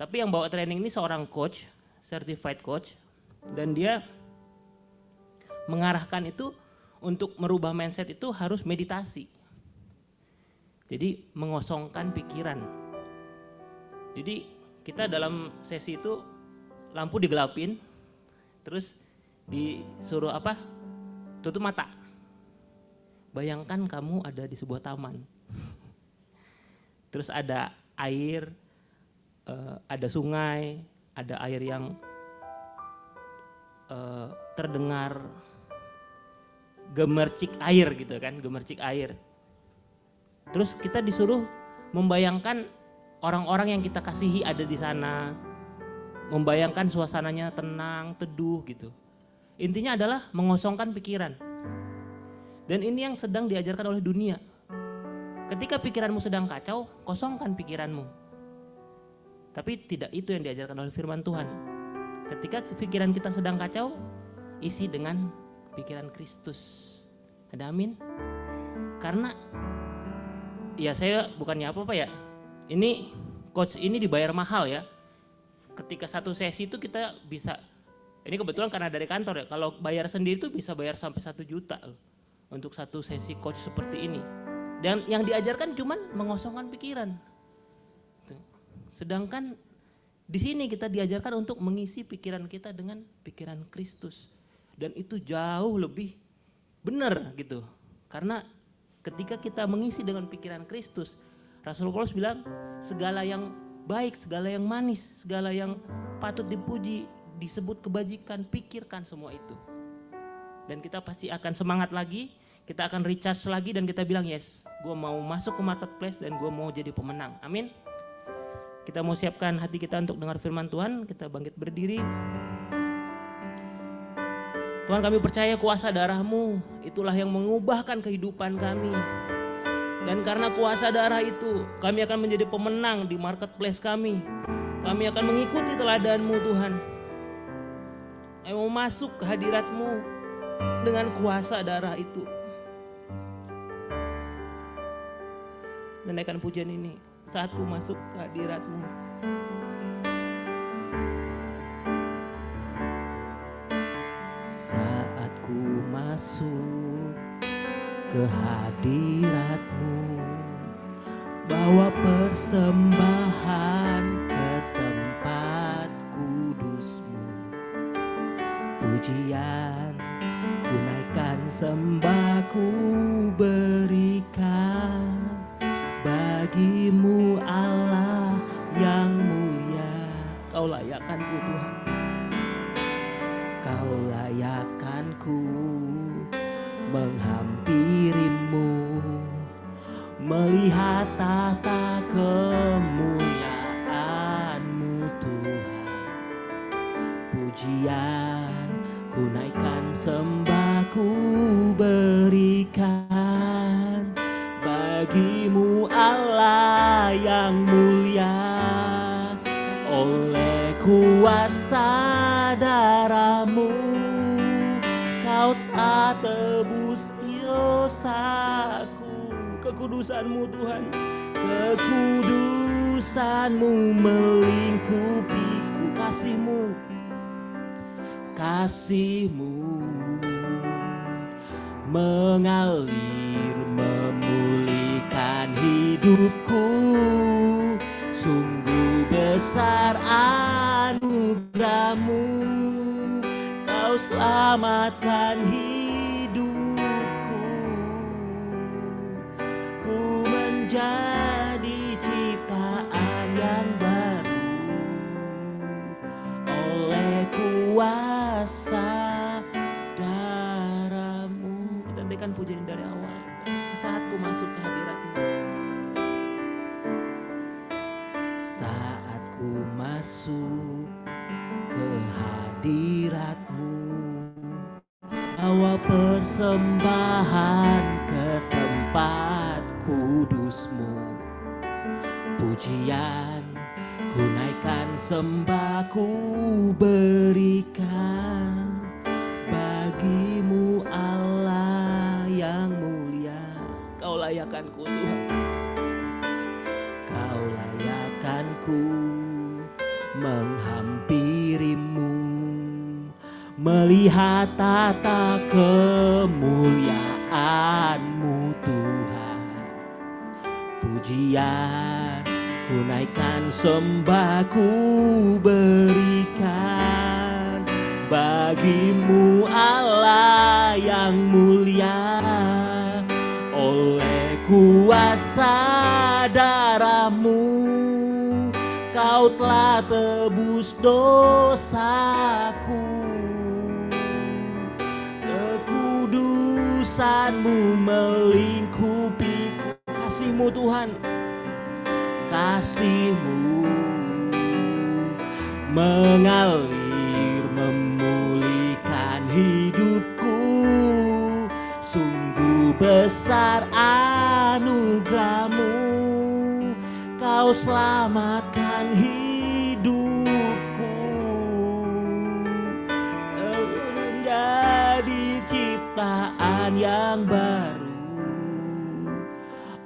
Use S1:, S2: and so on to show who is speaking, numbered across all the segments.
S1: Tapi yang bawa training ini seorang coach, certified coach, dan dia mengarahkan itu untuk merubah mindset itu harus meditasi. Jadi mengosongkan pikiran. Jadi kita dalam sesi itu lampu digelapin, terus disuruh apa? Tutup mata. Bayangkan kamu ada di sebuah taman. Terus ada air, ada sungai, ada air yang terdengar gemercik air gitu kan, gemercik air. Terus kita disuruh membayangkan orang-orang yang kita kasihi ada di sana, membayangkan suasananya tenang, teduh gitu. Intinya adalah mengosongkan pikiran. Dan ini yang sedang diajarkan oleh dunia. Ketika pikiranmu sedang kacau, kosongkan pikiranmu. Tapi tidak itu yang diajarkan oleh firman Tuhan. Ketika pikiran kita sedang kacau, isi dengan pikiran Kristus. Ada amin? Karena ya saya bukannya apa-apa ya. Ini coach ini dibayar mahal ya. Ketika satu sesi itu kita bisa, ini kebetulan karena dari kantor ya. Kalau bayar sendiri itu bisa bayar sampai 1 juta loh, untuk satu sesi coach seperti ini. Dan yang diajarkan cuman mengosongkan pikiran. Sedangkan di sini kita diajarkan untuk mengisi pikiran kita dengan pikiran Kristus. Dan itu jauh lebih benar gitu. Karena ketika kita mengisi dengan pikiran Kristus, Rasul Paulus bilang segala yang baik, segala yang manis, segala yang patut dipuji, disebut kebajikan, pikirkan semua itu. Dan kita pasti akan semangat lagi, kita akan recharge lagi dan kita bilang yes, gue mau masuk ke marketplace dan gue mau jadi pemenang. Amin. Kita mau siapkan hati kita untuk dengar firman Tuhan, kita bangkit berdiri. Tuhan, kami percaya kuasa darah-Mu itulah yang mengubahkan kehidupan kami. Dan karena kuasa darah itu, kami akan menjadi pemenang di marketplace kami. Kami akan mengikuti teladan-Mu Tuhan. Kami mau masuk ke hadirat-Mu dengan kuasa darah itu. Dan naikkan pujian ini, saat ku masuk ke hadirat-Mu. Saat ku masuk ke hadirat-Mu, bawa persembahan ke tempat kudus-Mu. Pujian ku naikkan, sembah ku berikan bagi-Mu Allah yang mulia. Kau layakkan-Ku Tuhan, Kau layakkan-Ku menghampiri-Mu, melihat tata kemuliaan-Mu Tuhan. Pujian ku naikkan, sembah ku berikan bagi-Mu Allah yang mulia. Oleh kuasa darah-Mu Kau telah tebus dosaku. Kekudusan-Mu Tuhan, kekudusan-Mu melingkupiku. Kasih-Mu, kasih-Mu mengalir memulihkan hidupku. Sungguh besar anugerah-Mu, Kau selamatkan hidupku. Ku menjadi ciptaan yang baru oleh kuasa darah-Mu. Kita naikkan pujian dari awal. Saat ku masuk ke hadirat-Mu, saat ku masuk ke hadirat-Mu, bawa persembahan ke tempat kudus-Mu. Pujian ku naikkan, sembah ku berikan bagi-Mu Allah yang mulia. Kau layakkan-Ku Tuhan, Kau layakkan-Ku menghampirimu, melihat tata kemuliaan-Mu Tuhan. Pujian ku naikkan, sembah ku berikan bagi-Mu Allah yang mulia. Oleh kuasa darah-Mu Kau telah tebus dosaku. Kekudusan-Mu melingkupiku. Kasih-Mu Tuhan, kasih-Mu mengalir memulihkan hidupku. Sungguh besar anugerah-Mu, Kau selamatkan hidupku. Menjadi ciptaan yang baru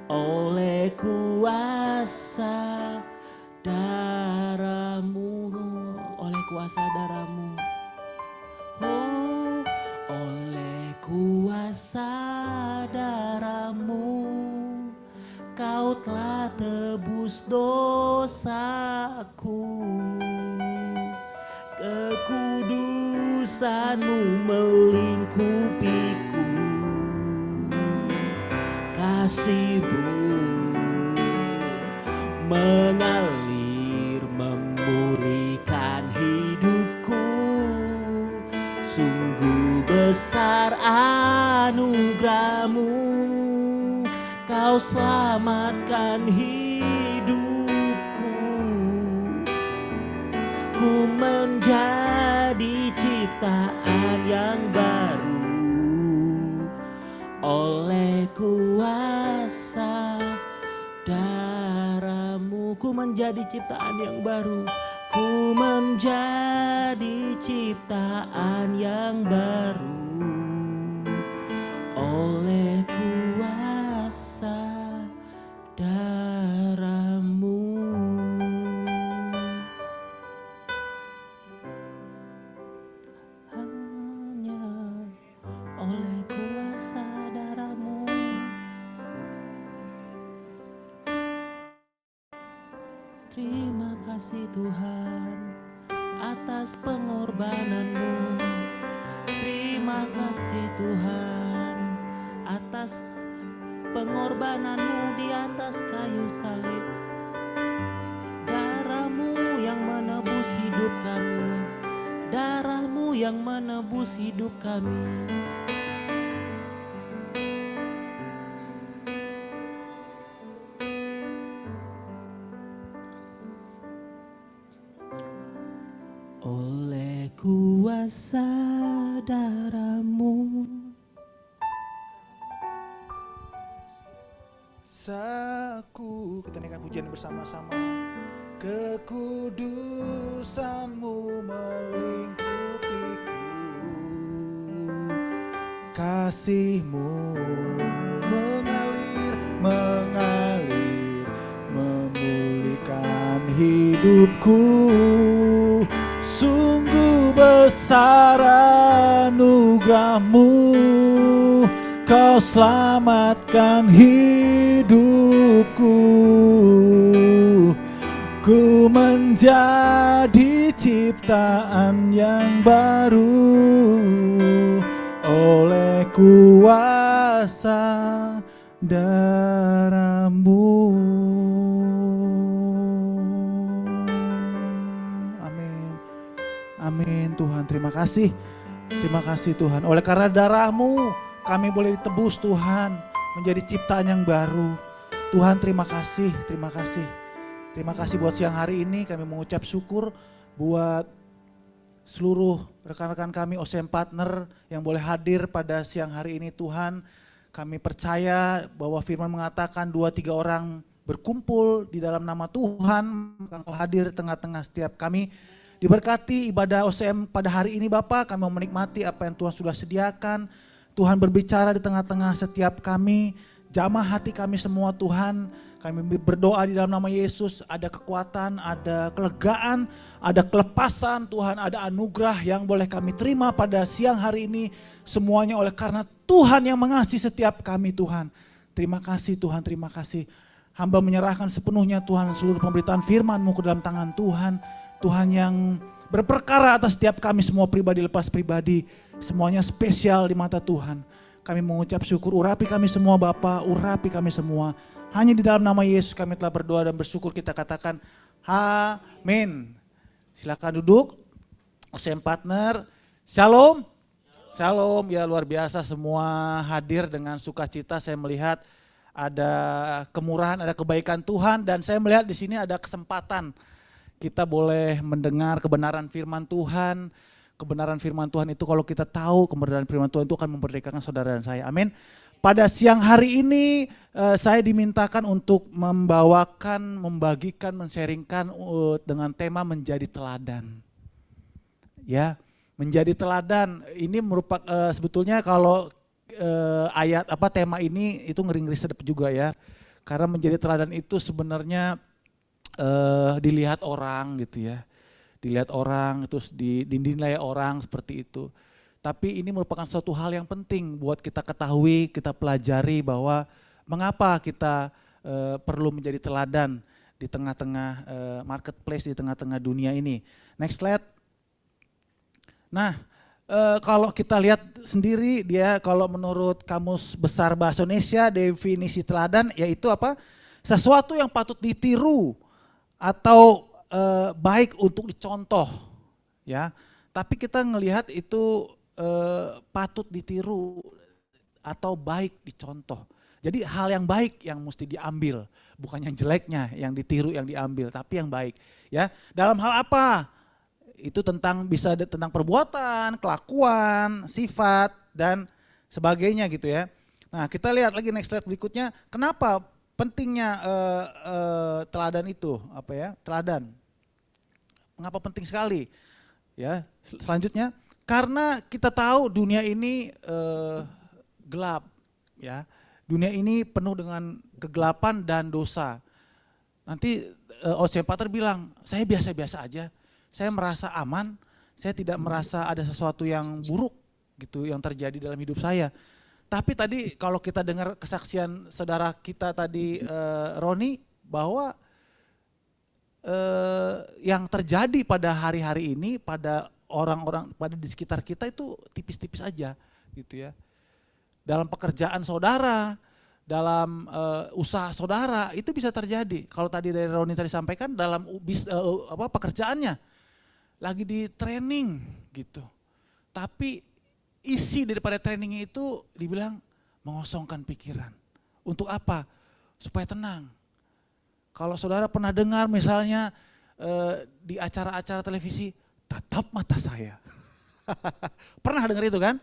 S1: oleh kuasa darah-Mu, oleh kuasa darah-Mu. Oh, oleh kuasa darah-Mu Kau telah tebus dosaku. Kekudusan-Mu melingkupiku. Kasih-Mu mengalir memulihkan hidupku. Sungguh besar anugerah-Mu, Kau selamatkan hidupku. Ku menjadi ciptaan yang baru oleh kuasa darah-Mu. Ku menjadi ciptaan yang baru. Ku menjadi ciptaan yang baru oleh kuasa darah-Mu. Hanya oleh kuasa darah-Mu. Terima kasih Tuhan atas pengorbanan-Mu. Terima kasih Tuhan atas pengorbanan-Mu di atas kayu salib. Darah-Mu yang menebus hidup kami. Darah-Mu yang menebus hidup kami. Oleh kuasa darah-Mu.
S2: Saku, kita naikkan pujian bersama-sama. Kekudusan-Mu melingkupiku. Kasih-Mu mengalir, mengalir, memulihkan hidupku. Sungguh besar anugerah-Mu, Kau selamatkan hidupku. Ku menjadi ciptaan yang baru oleh kuasa darah-Mu. Amin Tuhan, terima kasih. Terima kasih Tuhan. Oleh karena darah-Mu kami boleh ditebus Tuhan menjadi ciptaan yang baru. Tuhan terima kasih, terima kasih. Terima kasih buat siang hari ini kami mengucap syukur buat seluruh rekan-rekan kami OCM Partner yang boleh hadir pada siang hari ini Tuhan. Kami percaya bahwa firman mengatakan 2-3 orang berkumpul di dalam nama Tuhan, Engkau hadir di tengah-tengah setiap kami. Diberkati ibadah OCM pada hari ini Bapak, kami mau menikmati apa yang Tuhan sudah sediakan. Tuhan berbicara di tengah-tengah setiap kami, Jamah hati kami semua Tuhan. Kami berdoa di dalam nama Yesus, ada kekuatan, ada kelegaan, ada kelepasan Tuhan, ada anugerah yang boleh kami terima pada siang hari ini. Semuanya oleh karena Tuhan yang mengasihi setiap kami Tuhan. Terima kasih Tuhan, terima kasih. Hamba menyerahkan sepenuhnya Tuhan seluruh pemberitaan firman-Mu ke dalam tangan Tuhan. Tuhan yang berperkara atas setiap kami semua pribadi lepas pribadi. Semuanya spesial di mata Tuhan. Kami mengucap syukur, urapi kami semua Bapa, urapi kami semua. Hanya di dalam nama Yesus kami telah berdoa dan bersyukur, kita katakan amin. Silakan duduk, OCM partner, shalom. Shalom, ya luar biasa semua hadir dengan sukacita. Saya melihat ada kemurahan, ada kebaikan Tuhan, dan saya melihat di sini ada kesempatan kita boleh mendengar kebenaran firman Tuhan. Kebenaran firman Tuhan itu kalau kita tahu kebenaran firman Tuhan itu akan memerdekakan saudara dan saya. Amin. Pada siang hari ini saya dimintakan untuk membagikan, men-sharingkan dengan tema menjadi teladan. Ya, menjadi teladan ini merupakan sebetulnya kalau tema ini itu ngeri-ngeri sedap juga ya. Karena menjadi teladan itu sebenarnya dilihat orang gitu ya. Dilihat orang, terus dinilai orang seperti itu. Tapi ini merupakan suatu hal yang penting buat kita ketahui, kita pelajari bahwa mengapa kita perlu menjadi teladan di tengah-tengah marketplace, di tengah-tengah dunia ini. Next slide. Nah, kalau kita lihat sendiri dia kalau menurut Kamus Besar Bahasa Indonesia definisi teladan yaitu apa? Sesuatu yang patut ditiru atau baik untuk dicontoh, ya. Tapi kita ngelihat itu patut ditiru atau baik dicontoh. Jadi hal yang baik yang mesti diambil, bukan yang jeleknya yang ditiru yang diambil, tapi yang baik, ya. Dalam hal apa? Itu bisa tentang perbuatan, kelakuan, sifat dan sebagainya gitu ya. Nah, kita lihat lagi next slide berikutnya. Kenapa pentingnya teladan itu, apa ya? Teladan. Mengapa penting sekali? Ya, selanjutnya karena kita tahu dunia ini gelap, ya. Dunia ini penuh dengan kegelapan dan dosa. Nanti OCM Pater bilang, saya biasa-biasa aja. Saya merasa aman, saya tidak merasa ada sesuatu yang buruk gitu yang terjadi dalam hidup saya. Tapi tadi kalau kita dengar kesaksian saudara kita tadi Roni bahwa yang terjadi pada hari-hari ini pada orang-orang pada di sekitar kita itu tipis-tipis aja gitu ya. Dalam pekerjaan saudara, dalam usaha saudara itu bisa terjadi. Kalau tadi dari Roni tadi sampaikan dalam pekerjaannya lagi di training gitu. Tapi isi daripada training itu dibilang mengosongkan pikiran. Untuk apa? Supaya tenang. Kalau saudara pernah dengar misalnya di acara-acara televisi, tatap mata saya. Pernah dengar itu kan?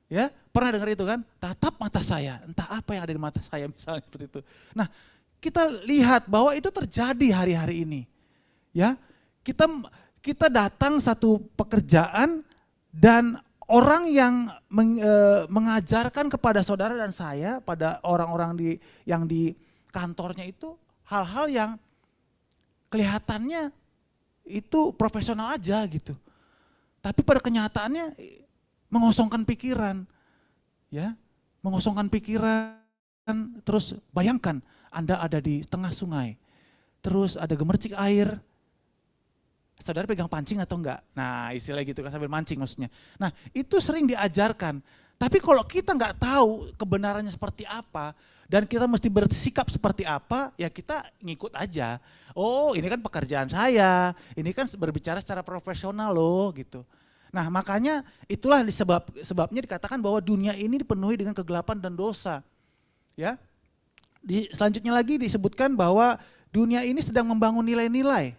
S2: Ya, pernah dengar itu kan? Tatap mata saya, entah apa yang ada di mata saya misalnya seperti itu. Nah, kita lihat bahwa itu terjadi hari-hari ini. Ya, kita datang satu pekerjaan dan orang yang mengajarkan kepada saudara dan saya, pada orang-orang yang di kantornya itu hal-hal yang kelihatannya itu profesional aja gitu. Tapi pada kenyataannya mengosongkan pikiran. Ya, mengosongkan pikiran. Terus bayangkan Anda ada di tengah sungai. Terus ada gemercik air. Saudara pegang pancing atau enggak? Nah, istilah gitu kan sambil mancing maksudnya. Nah, itu sering diajarkan. Tapi kalau kita enggak tahu kebenarannya seperti apa, dan kita mesti bersikap seperti apa, ya kita ngikut aja. Oh, ini kan pekerjaan saya, ini kan berbicara secara profesional loh gitu. Nah, makanya itulah sebabnya dikatakan bahwa dunia ini dipenuhi dengan kegelapan dan dosa. Ya. Selanjutnya lagi disebutkan bahwa dunia ini sedang membangun nilai-nilai.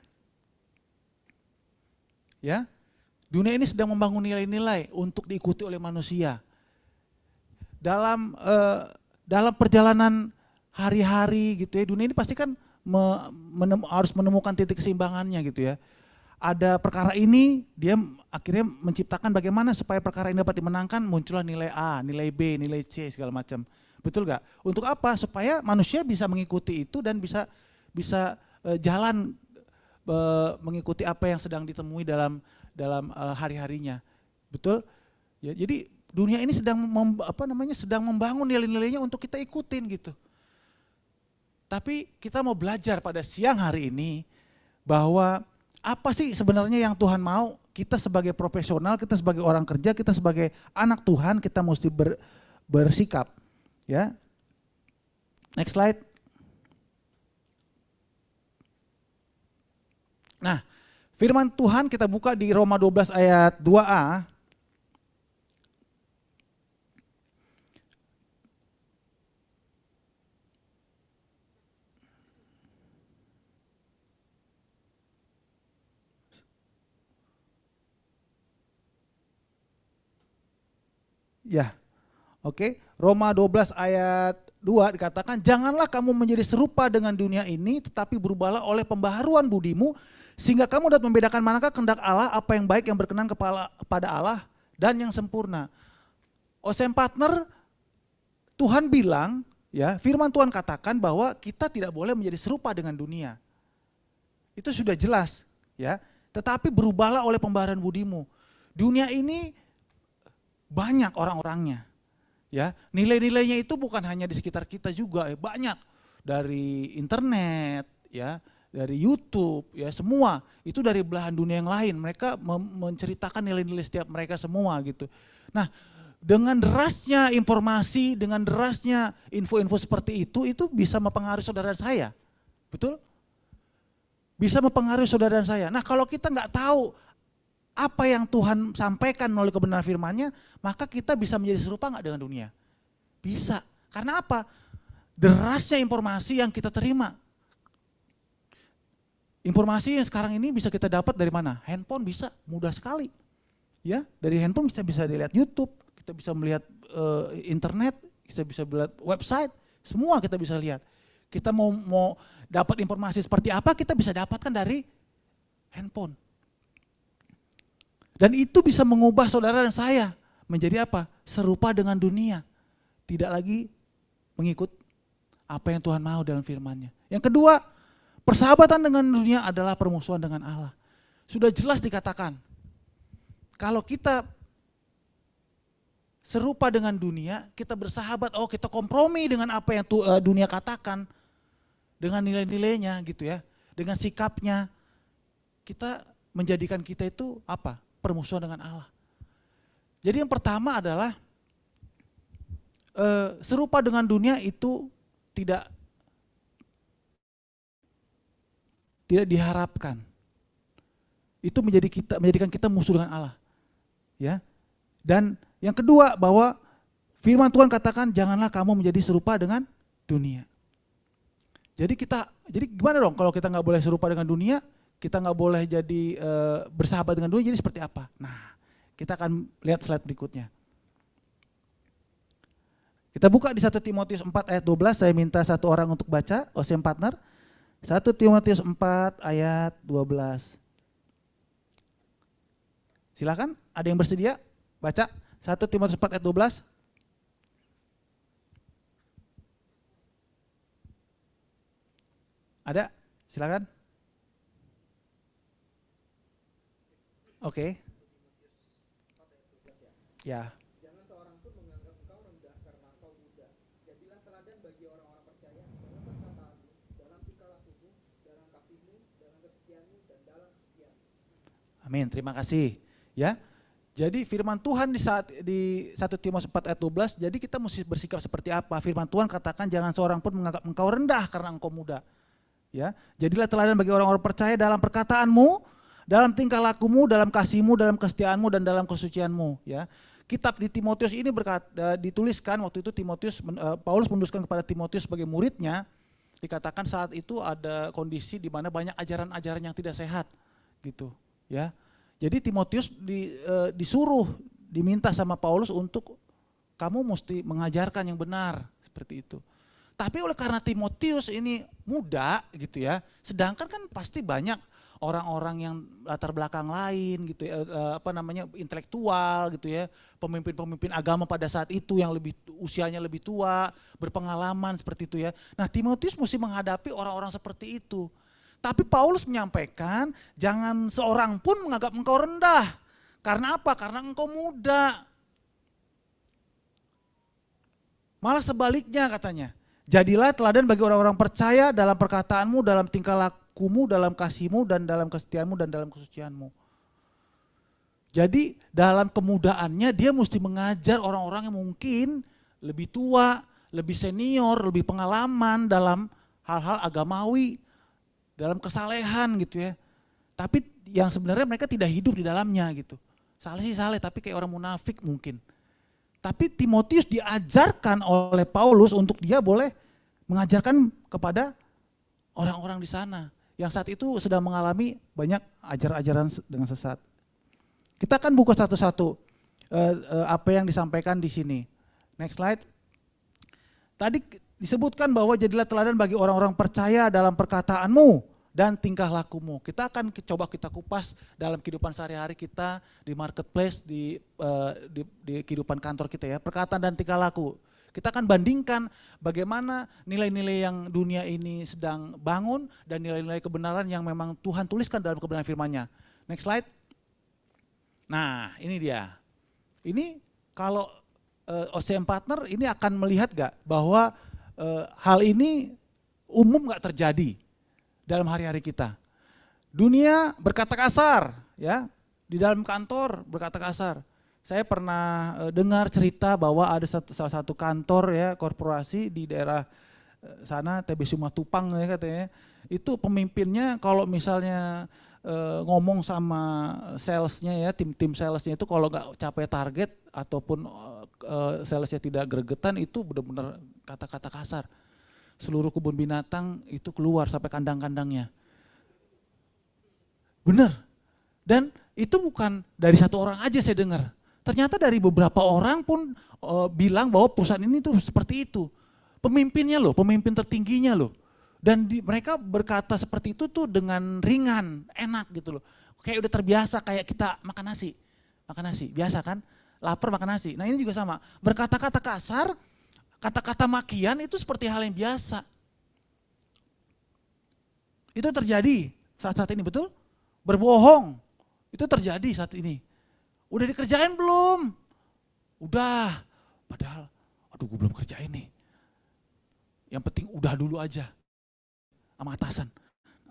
S2: Ya. Dunia ini sedang membangun nilai-nilai untuk diikuti oleh manusia. Dalam perjalanan hari-hari gitu ya, dunia ini pasti kan harus menemukan titik keseimbangannya gitu ya. Ada perkara ini, dia akhirnya menciptakan bagaimana supaya perkara ini dapat dimenangkan, muncullah nilai A, nilai B, nilai C segala macam. Betul gak? Untuk apa? Supaya manusia bisa mengikuti itu dan bisa jalan mengikuti apa yang sedang ditemui dalam hari-harinya. Betul? Ya, jadi dunia ini sedang sedang membangun nilai-nilainya untuk kita ikutin gitu. Tapi kita mau belajar pada siang hari ini bahwa apa sih sebenarnya yang Tuhan mau? Kita sebagai profesional, kita sebagai orang kerja, kita sebagai anak Tuhan, kita mesti bersikap. Ya. Next slide. Nah, firman Tuhan kita buka di Roma 12 ayat 2a. Ya, oke. Roma 12 ayat 2 dikatakan, janganlah kamu menjadi serupa dengan dunia ini, tetapi berubahlah oleh pembaharuan budimu, sehingga kamu dapat membedakan manakah kehendak Allah, apa yang baik, yang berkenan kepada Allah, dan yang sempurna. OSM Partner, Tuhan bilang, ya, firman Tuhan katakan bahwa kita tidak boleh menjadi serupa dengan dunia. Itu sudah jelas, ya. Tetapi berubahlah oleh pembaharuan budimu. Dunia ini banyak orang-orangnya, ya. Nilai-nilainya itu bukan hanya di sekitar kita juga, banyak dari internet, ya, dari YouTube, ya, semua itu dari belahan dunia yang lain. Mereka menceritakan nilai-nilai setiap mereka semua gitu. Nah, dengan derasnya informasi, dengan derasnya info-info seperti itu bisa mempengaruhi saudara saya, betul? Bisa mempengaruhi saudara dan saya. Nah, kalau kita nggak tahu apa yang Tuhan sampaikan melalui kebenaran firman-Nya, maka kita bisa menjadi serupa nggak dengan dunia? Bisa. Karena apa? Derasnya informasi yang kita terima. Informasi yang sekarang ini bisa kita dapat dari mana? Handphone bisa, mudah sekali. Ya, dari handphone kita bisa dilihat YouTube, kita bisa melihat internet, kita bisa melihat website, semua kita bisa lihat. Kita mau dapat informasi seperti apa, kita bisa dapatkan dari handphone. Dan itu bisa mengubah saudara dan saya menjadi apa? Serupa dengan dunia. Tidak lagi mengikut apa yang Tuhan mau dalam firman-Nya. Yang kedua, persahabatan dengan dunia adalah permusuhan dengan Allah. Sudah jelas dikatakan, kalau kita serupa dengan dunia, kita bersahabat, kita kompromi dengan apa yang dunia katakan, dengan nilai-nilainya gitu ya, dengan sikapnya, kita menjadikan kita itu apa? Permusuhan dengan Allah. Jadi yang pertama adalah serupa dengan dunia itu tidak diharapkan. Itu menjadikan kita musuh dengan Allah. Ya. Dan yang kedua bahwa firman Tuhan katakan janganlah kamu menjadi serupa dengan dunia. Jadi gimana dong kalau kita nggak boleh serupa dengan dunia? Kita nggak boleh jadi bersahabat dengan dunia, jadi seperti apa? Nah, kita akan lihat slide berikutnya. Kita buka di 1 Timotius 4 ayat 12, saya minta satu orang untuk baca, OSM Partner. 1 Timotius 4 ayat 12. Silakan, ada yang bersedia baca 1 Timotius 4 ayat 12. Ada? Silakan. Oke. Ya.
S3: Jangan seorang pun menganggap engkau rendah karena engkau muda. Jadilah teladan bagi orang-orang percaya dalam perkataanmu, dalam tingkah lakumu, dalam kasihmu, dalam kesetiaanmu, dan dalam kesetiaanmu.
S2: Amin, terima kasih. Ya. Jadi firman Tuhan di 1 Timotius 4 ayat 12, jadi kita mesti bersikap seperti apa? Firman Tuhan katakan jangan seorang pun menganggap engkau rendah karena engkau muda. Ya. Jadilah teladan bagi orang-orang percaya dalam perkataanmu, dalam tingkah lakumu, dalam kasihmu, dalam kesetiaanmu, dan dalam kesucianmu. Ya. Kitab di Timotius ini dituliskan waktu itu Paulus menuliskan kepada Timotius sebagai muridnya, dikatakan saat itu ada kondisi di mana banyak ajaran-ajaran yang tidak sehat, gitu. Ya. Jadi Timotius diminta sama Paulus untuk kamu mesti mengajarkan yang benar seperti itu. Tapi oleh karena Timotius ini muda, gitu ya, sedangkan kan pasti banyak orang-orang yang latar belakang lain gitu ya, intelektual gitu ya, pemimpin-pemimpin agama pada saat itu yang usianya lebih tua, berpengalaman seperti itu ya. Nah, Timotius mesti menghadapi orang-orang seperti itu. Tapi Paulus menyampaikan, jangan seorang pun menganggap engkau rendah. Karena apa? Karena engkau muda. Malah sebaliknya katanya, jadilah teladan bagi orang-orang percaya dalam perkataanmu, dalam tingkah lakumu, dalam kasihmu, dan dalam kesetiaanmu, dan dalam kesucianmu. Jadi dalam kemudaannya dia mesti mengajar orang-orang yang mungkin lebih tua, lebih senior, lebih pengalaman dalam hal-hal agamawi, dalam kesalehan gitu ya. Tapi yang sebenarnya mereka tidak hidup di dalamnya gitu. Saleh sih saleh, tapi kayak orang munafik mungkin. Tapi Timotius diajarkan oleh Paulus untuk dia boleh mengajarkan kepada orang-orang di sana yang saat itu sedang mengalami banyak ajaran dengan sesat. Kita akan buka satu-satu apa yang disampaikan di sini. Next slide. Tadi disebutkan bahwa jadilah teladan bagi orang-orang percaya dalam perkataanmu dan tingkah lakumu. Kita akan coba kita kupas dalam kehidupan sehari-hari kita, di marketplace, di kehidupan kantor kita ya, perkataan dan tingkah laku. Kita akan bandingkan bagaimana nilai-nilai yang dunia ini sedang bangun dan nilai-nilai kebenaran yang memang Tuhan tuliskan dalam kebenaran firman-Nya. Next slide. Nah, ini dia. Ini kalau OCM Partner ini akan melihat gak bahwa hal ini umum gak terjadi dalam hari-hari kita. Dunia berkata kasar, ya, di dalam kantor berkata kasar. Saya pernah dengar cerita bahwa ada salah satu kantor ya korporasi di daerah sana TBC Matupang ya katanya. Itu pemimpinnya kalau misalnya ngomong sama salesnya ya, tim salesnya itu kalau nggak capai target ataupun salesnya tidak gregetan itu benar-benar kata-kata kasar. Seluruh kebun binatang itu keluar sampai kandang-kandangnya. Benar. Dan itu bukan dari satu orang aja saya dengar. Ternyata dari beberapa orang pun bilang bahwa perusahaan ini tuh seperti itu. Pemimpinnya loh, pemimpin tertingginya loh. Dan mereka berkata seperti itu tuh dengan ringan, enak gitu loh. Kayak udah terbiasa kayak kita makan nasi. Makan nasi, biasa kan? Lapar makan nasi. Nah ini juga sama. Berkata-kata kasar, kata-kata makian itu seperti hal yang biasa. Itu terjadi saat-saat ini, betul? Berbohong, itu terjadi saat ini. Udah dikerjain belum? Udah, padahal aduh gue belum kerjain nih. Yang penting udah dulu aja sama atasan.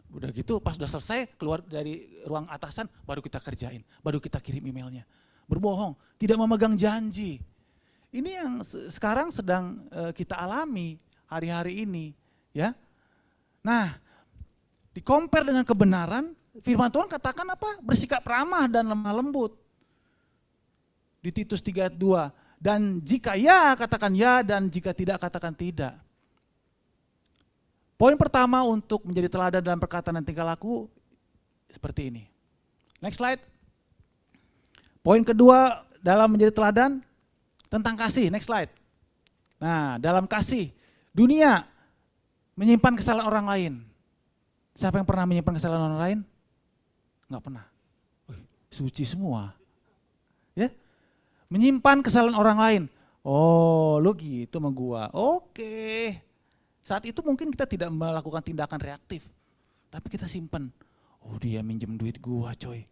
S2: Udah gitu pas udah selesai keluar dari ruang atasan baru kita kerjain, baru kita kirim emailnya. Berbohong, tidak memegang janji. Ini yang sekarang sedang kita alami hari-hari ini, ya. Nah, di-compare dengan kebenaran, firman Tuhan katakan apa? Bersikap ramah dan lemah lembut. Di Titus 3:2. Dan jika ya, katakan ya, dan jika tidak, katakan tidak. Poin pertama untuk menjadi teladan dalam perkataan dan tingkah laku seperti ini. Next slide. Poin kedua dalam menjadi teladan tentang kasih, next slide. Nah, dalam kasih, dunia menyimpan kesalahan orang lain. Siapa yang pernah menyimpan kesalahan orang lain? Enggak pernah. Suci semua. Ya? Menyimpan kesalahan orang lain. Oh, lo gitu sama gua. Oke. Saat itu mungkin kita tidak melakukan tindakan reaktif. Tapi kita simpan. Oh, dia minjem duit gua, coy.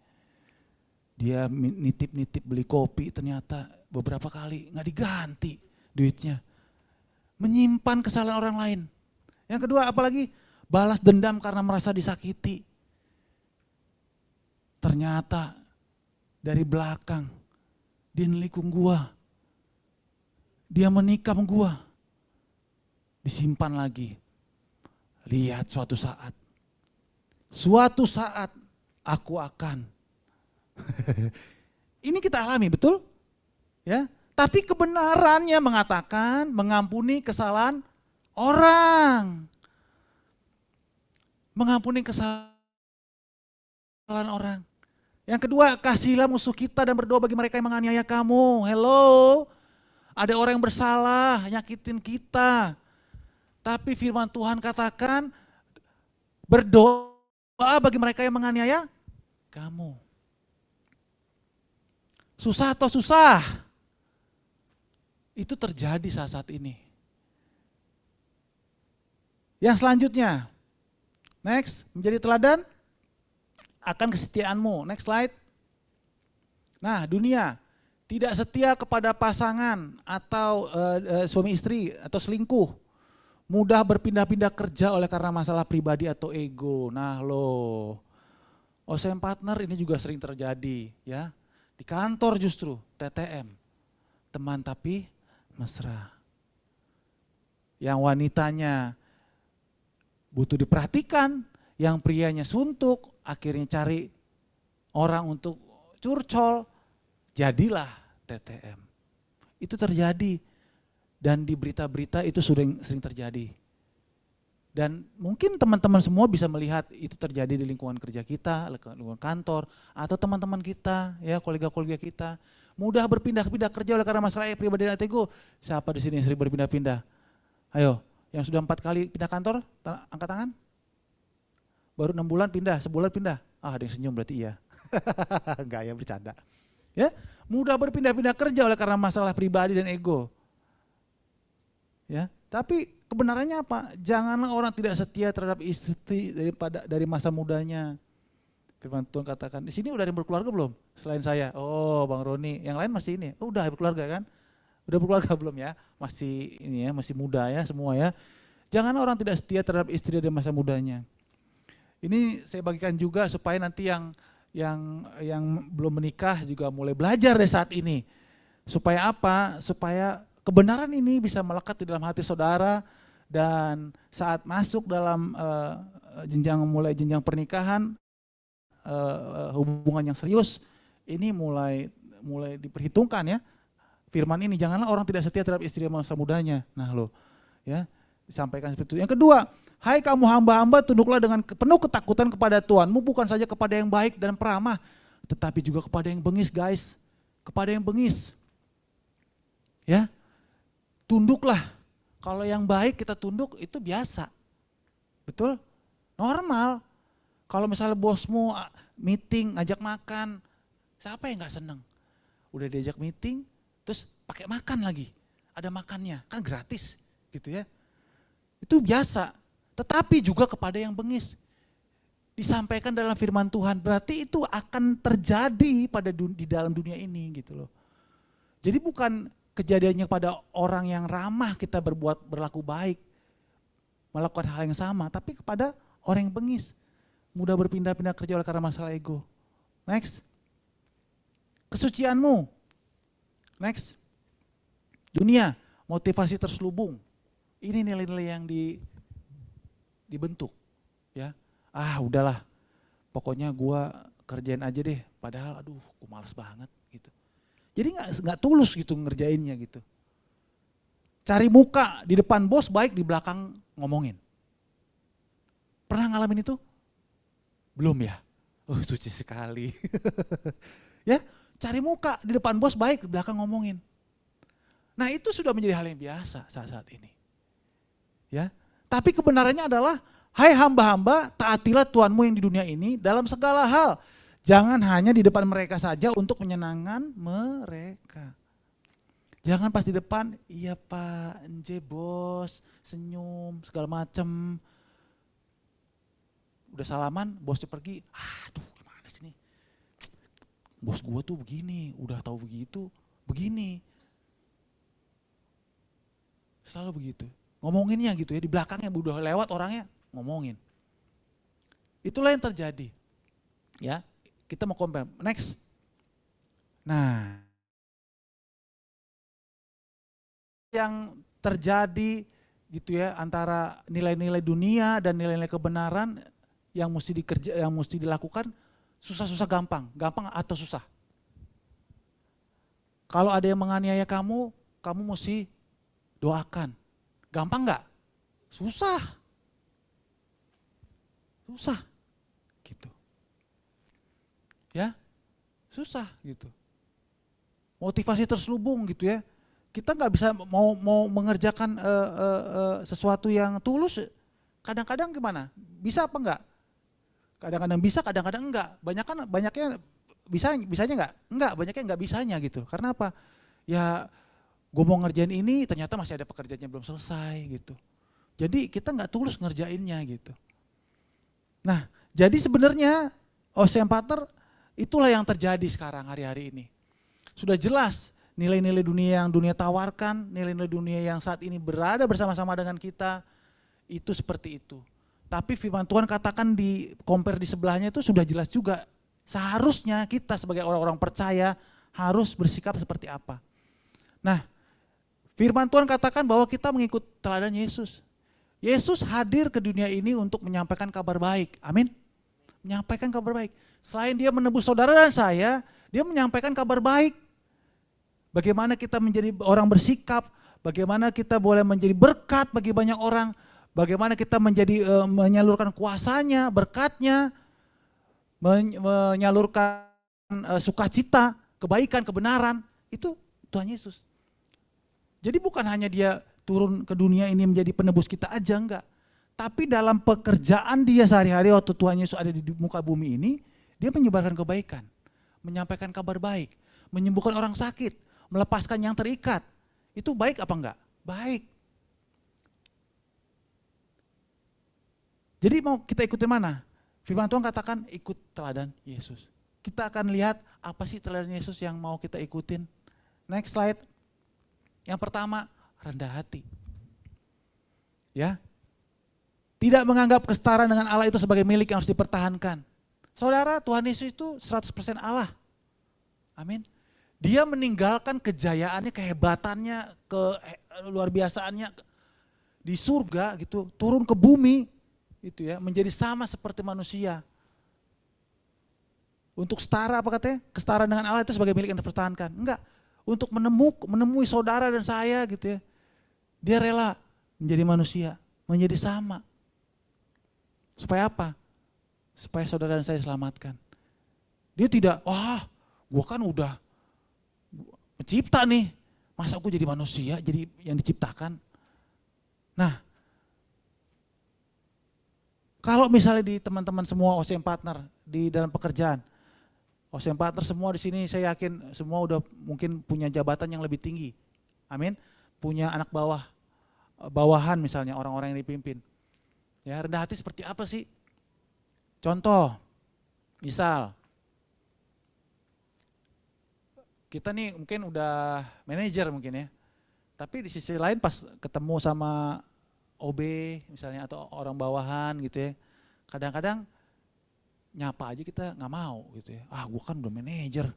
S2: Dia nitip-nitip beli kopi ternyata beberapa kali nggak diganti duitnya. Menyimpan kesalahan orang lain. Yang kedua apalagi balas dendam karena merasa disakiti. Ternyata dari belakang dia nelikung gua. Dia menikam gua. Disimpan lagi. Lihat suatu saat aku akan. Ini kita alami, betul? Ya, tapi kebenarannya mengatakan mengampuni kesalahan orang. Mengampuni kesalahan orang. Yang kedua, kasihilah musuh kita dan berdoa bagi mereka yang menganiaya kamu. Hello, ada orang yang bersalah, nyakitin kita. Tapi firman Tuhan katakan berdoa Doa bagi mereka yang menganiaya kamu. Susah atau susah? Itu terjadi saat ini. Yang selanjutnya, next, menjadi teladan akan kesetiaanmu. Next slide. Nah, dunia tidak setia kepada pasangan atau suami istri atau selingkuh. Mudah berpindah-pindah kerja oleh karena masalah pribadi atau ego. Nah loh, OSM partner ini juga sering terjadi ya. Di kantor justru, TTM. Teman tapi mesra. Yang wanitanya butuh diperhatikan, yang prianya suntuk, akhirnya cari orang untuk curcol, jadilah TTM. Itu terjadi dan di berita-berita itu sering terjadi. Dan mungkin teman-teman semua bisa melihat itu terjadi di lingkungan kerja kita, lingkungan kantor, atau teman-teman kita, ya kolega-kolega kita. Mudah berpindah-pindah kerja oleh karena masalah pribadi dan ego. Siapa di sini yang sering berpindah-pindah? Ayo, yang sudah 4 kali pindah kantor, angkat tangan. Baru 6 bulan pindah, sebulan pindah. Ah, ada yang senyum berarti iya. Enggak ya, bercanda. Ya, mudah berpindah-pindah kerja oleh karena masalah pribadi dan ego. Ya, tapi kebenarannya apa? Janganlah orang tidak setia terhadap istri dari masa mudanya. Firman Tuhan katakan, di sini udah ada yang berkeluarga belum? Selain saya. Oh, Bang Roni, yang lain masih ini. Oh, udah berkeluarga kan? Udah berkeluarga belum ya? Masih ini ya, masih muda ya semua ya. Jangan orang tidak setia terhadap istri dari masa mudanya. Ini saya bagikan juga supaya nanti yang belum menikah juga mulai belajar dari saat ini. Supaya apa? Supaya kebenaran ini bisa melekat di dalam hati saudara dan saat masuk dalam jenjang pernikahan, hubungan yang serius, ini mulai diperhitungkan ya. Firman ini, janganlah orang tidak setia terhadap istri masa mudanya. Nah loh, ya disampaikan seperti itu. Yang kedua, hai kamu hamba-hamba, tunduklah dengan penuh ketakutan kepada Tuhanmu, bukan saja kepada yang baik dan peramah, tetapi juga kepada yang bengis guys, kepada yang bengis. Ya, tunduklah. Kalau yang baik kita tunduk itu biasa, betul? Normal. Kalau misalnya bosmu meeting, ngajak makan, siapa yang gak seneng? Udah diajak meeting, terus pakai makan lagi, ada makannya, kan gratis gitu ya. Itu biasa, tetapi juga kepada yang bengis. Disampaikan dalam firman Tuhan, berarti itu akan terjadi di dalam dunia ini gitu loh. Jadi bukan kejadiannya pada orang yang ramah kita berlaku baik, melakukan hal yang sama, tapi kepada orang yang bengis. Mudah berpindah-pindah kerja oleh karena masalah ego. Next. Kesucianmu. Next. Dunia, motivasi terselubung. Ini nilai-nilai yang dibentuk. Ya, udahlah, pokoknya gua kerjain aja deh. Padahal, gua males banget gitu. Jadi nggak tulus gitu ngerjainnya gitu. Cari muka di depan bos baik, di belakang ngomongin. Pernah ngalamin itu? Belum ya? Oh, suci sekali. Ya, cari muka di depan bos baik, di belakang ngomongin. Nah, itu sudah menjadi hal yang biasa saat ini. Ya, tapi kebenarannya adalah, hai hamba-hamba, taatilah Tuhanmu yang di dunia ini dalam segala hal. Jangan hanya di depan mereka saja untuk menyenangkan mereka. Jangan pas di depan, iya Pak, enje bos, senyum, segala macem. Udah salaman, bosnya pergi, gimana sih nih. Bos gua tuh begini, udah tahu begitu, begini. Selalu begitu. Ngomonginnya gitu ya, di belakangnya udah lewat orangnya, ngomongin. Itulah yang terjadi. Ya, kita mau compare. Next. Nah, yang terjadi gitu ya antara nilai-nilai dunia dan nilai-nilai kebenaran yang mesti dilakukan, susah-susah gampang atau susah. Kalau ada yang menganiaya kamu mesti doakan. Gampang nggak? Susah. Susah. Gitu. Ya. Susah gitu. Motivasi terselubung gitu ya. Kita nggak bisa mau mengerjakan sesuatu yang tulus. Kadang-kadang gimana? Bisa apa enggak? Kadang-kadang bisa, kadang-kadang enggak. Banyaknya bisanya enggak? Enggak, banyaknya enggak bisanya gitu. Karena apa? Ya gue mau ngerjain ini ternyata masih ada pekerjaannya belum selesai gitu. Jadi kita enggak tulus ngerjainnya gitu. Nah, jadi sebenarnya OCM Partner itulah yang terjadi sekarang hari-hari ini. Sudah jelas nilai-nilai dunia yang dunia tawarkan, nilai-nilai dunia yang saat ini berada bersama-sama dengan kita, itu seperti itu. Tapi firman Tuhan katakan di compare di sebelahnya itu sudah jelas juga. Seharusnya kita sebagai orang-orang percaya harus bersikap seperti apa. Nah, firman Tuhan katakan bahwa kita mengikut teladan Yesus. Yesus hadir ke dunia ini untuk menyampaikan kabar baik. Amin. Menyampaikan kabar baik. Selain dia menebus saudara dan saya, dia menyampaikan kabar baik. Bagaimana kita menjadi orang bersikap, bagaimana kita boleh menjadi berkat bagi banyak orang, bagaimana kita menjadi menyalurkan kuasanya, berkatnya, menyalurkan sukacita, kebaikan, kebenaran, itu Tuhan Yesus. Jadi bukan hanya dia turun ke dunia ini menjadi penebus kita aja, enggak. Tapi dalam pekerjaan dia sehari-hari waktu Tuhan Yesus ada di muka bumi ini, dia menyebarkan kebaikan, menyampaikan kabar baik, menyembuhkan orang sakit, melepaskan yang terikat. Itu baik apa enggak? Baik. Jadi mau kita ikutin mana? Firman Tuhan katakan ikut teladan Yesus. Kita akan lihat apa sih teladan Yesus yang mau kita ikutin. Next slide. Yang pertama, rendah hati. Ya. Tidak menganggap kesetaraan dengan Allah itu sebagai milik yang harus dipertahankan. Saudara, Tuhan Yesus itu 100% Allah. Amin. Dia meninggalkan kejayaannya, kehebatannya, luar biasaannya di surga gitu, turun ke bumi. Itu ya, menjadi sama seperti manusia. Untuk setara apa katanya? Kesetaraan dengan Allah itu sebagai milik yang dipertahankan. Enggak, untuk menemui saudara dan saya gitu ya. Dia rela menjadi manusia, menjadi sama. Supaya apa? Supaya saudara dan saya diselamatkan. Dia tidak, wah gua kan udah pencipta nih, masa aku jadi manusia, jadi yang diciptakan. Nah, kalau misalnya di teman-teman semua OCM Partner di dalam pekerjaan, OCM Partner semua di sini saya yakin semua udah mungkin punya jabatan yang lebih tinggi. Amin. Punya anak bawahan misalnya orang-orang yang dipimpin. Ya, rendah hati seperti apa sih? Contoh, misal kita nih mungkin udah manajer mungkin ya. Tapi di sisi lain pas ketemu sama OB misalnya atau orang bawahan gitu ya, kadang-kadang nyapa aja kita nggak mau gitu ya. Ah, gue kan udah manajer,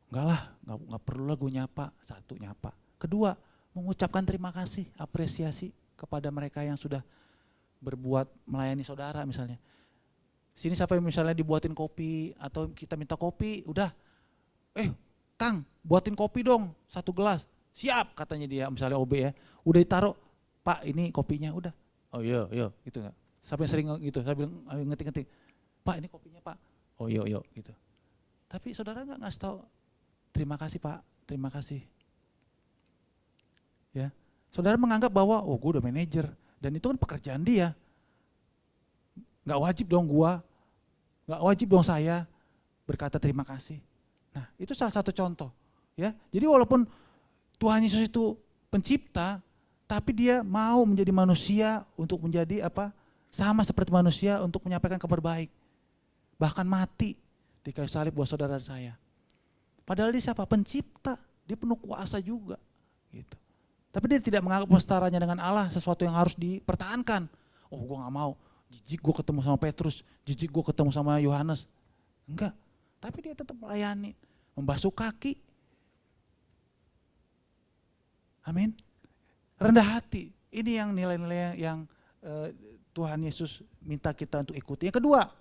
S2: enggak lah, nggak perlu lah gue nyapa. Satu, nyapa. Kedua, mengucapkan terima kasih, apresiasi kepada mereka yang sudah berbuat melayani saudara misalnya. Sini siapa yang misalnya dibuatin kopi atau kita minta kopi, udah, Kang, buatin kopi dong 1 gelas. Siap katanya dia, misalnya OB ya, udah ditaruh. Pak ini kopinya udah, oh iya gitu nggak? Siapa yang sering gitu, saya bilang ngetik-ngetik, Pak ini kopinya Pak, oh iya gitu. Tapi saudara nggak ngasih tahu, terima kasih Pak, terima kasih. Ya, saudara menganggap bahwa oh gue udah manajer dan itu kan pekerjaan dia, nggak wajib dong gua, nggak wajib dong saya berkata terima kasih. Nah itu salah satu contoh, ya. Jadi walaupun Tuhan Yesus itu pencipta, tapi dia mau menjadi manusia untuk menjadi apa? Sama seperti manusia untuk menyampaikan kabar baik. Bahkan mati di kayu salib buat saudara saya. Padahal dia siapa? Pencipta. Dia penuh kuasa juga. Gitu. Tapi dia tidak menganggap kesetaranya dengan Allah sesuatu yang harus dipertahankan. Oh gue gak mau, jijik gue ketemu sama Petrus, jijik gue ketemu sama Yohanes. Enggak, tapi dia tetap melayani, membasuh kaki. Amin. Rendah hati, ini yang nilai-nilai yang Tuhan Yesus minta kita untuk ikuti. Yang kedua,